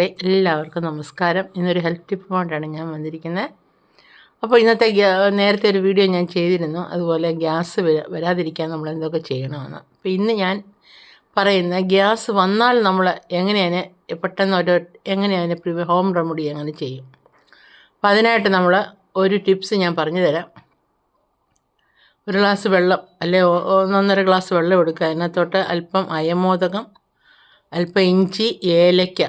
എല്ലാവർക്കും നമസ്കാരം. ഇന്നൊരു ഹെൽത്ത് ടിപ്പുമായിട്ടാണ് ഞാൻ വന്നിരിക്കുന്നത്. അപ്പോൾ ഇന്നത്തെ നേരത്തെ ഒരു വീഡിയോ ഞാൻ ചെയ്തിരുന്നു, അതുപോലെ ഗ്യാസ് വരാതിരിക്കാൻ നമ്മൾ എന്തൊക്കെ ചെയ്യണമെന്ന്. അപ്പോൾ ഇന്ന് ഞാൻ പറയുന്ന ഗ്യാസ് വന്നാൽ നമ്മൾ എങ്ങനെയാണ് പെട്ടെന്ന് എങ്ങനെയാണ് ഹോം റെമഡി എങ്ങനെ ചെയ്യും. അപ്പോൾ അതിനായിട്ട് നമ്മൾ ഒരു ടിപ്സ് ഞാൻ പറഞ്ഞു തരാം. ഒരു ഗ്ലാസ് വെള്ളം അല്ലെ 1.5 ഗ്ലാസ് വെള്ളം എടുക്കുക. അതിനകത്തോട്ട് അല്പം അയമോദകം, അല്പം ഇഞ്ചി, ഏലയ്ക്ക,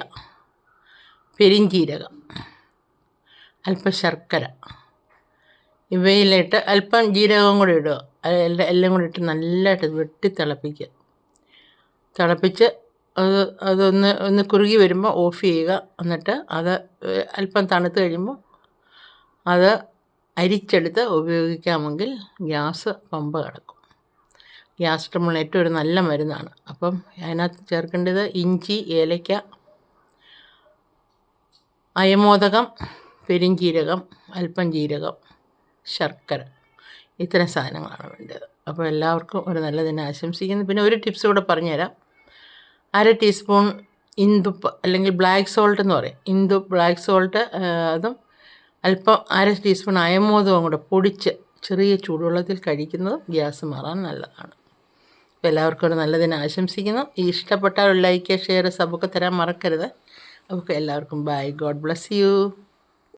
പെരിഞ്ചീരകം, അല്പം ശർക്കര, ഇവയിലിട്ട് അല്പം ജീരകം കൂടി ഇടുക. എല്ലാം കൂടി ഇട്ട് നല്ലതായിട്ട് വെട്ടി തിളപ്പിച്ച് അതൊന്ന് കുറുകി വരുമ്പോൾ ഓഫ് ചെയ്യുക. എന്നിട്ട് അത് അല്പം തണുത്ത് കഴിയുമ്പോൾ അത് അരിച്ചെടുത്ത് ഉപയോഗിക്കാമെങ്കിൽ ഗ്യാസ് പമ്പ കിടക്കും. ഗ്യാസ് ട്രബിളിന് ഏറ്റവും ഒരു നല്ല മരുന്നാണ്. അപ്പം അതിനകത്ത് ചേർക്കേണ്ടത് ഇഞ്ചി, ഏലയ്ക്ക, അയമോദകം, പെരിഞ്ചീരകം, അല്പം ജീരകം, ശർക്കര, ഇത്തരം സാധനങ്ങളാണ് വേണ്ടത്. അപ്പോൾ എല്ലാവർക്കും ഒരു നല്ല ദിനം ആശംസിക്കുന്നു. പിന്നെ ഒരു ടിപ്സ് കൂടെ പറഞ്ഞുതരാം. 1/2 ടീസ്പൂൺ ഇന്ദുപ്പ് അല്ലെങ്കിൽ ബ്ലാക്ക് സോൾട്ട് എന്ന് പറയും, ബ്ലാക്ക് സോൾട്ട്, അതും അല്പം 1/2 ടീസ്പൂൺ അയമോദകം കൂടെ പൊടിച്ച് ചെറിയ ചൂടുവെള്ളത്തിൽ കഴിക്കുന്നത് ഗ്യാസ് മാറാൻ നല്ലതാണ്. അപ്പോൾ എല്ലാവർക്കും ഒരു നല്ല ദിനം ആശംസിക്കുന്നു. ഇഷ്ടപ്പെട്ടാൽ ഒരു ലൈക്ക്, ഷെയർ, സബൊക്കെ തരാൻ മറക്കരുത്. അപ്പോൾ എല്ലാവർക്കും ബൈ. God bless you.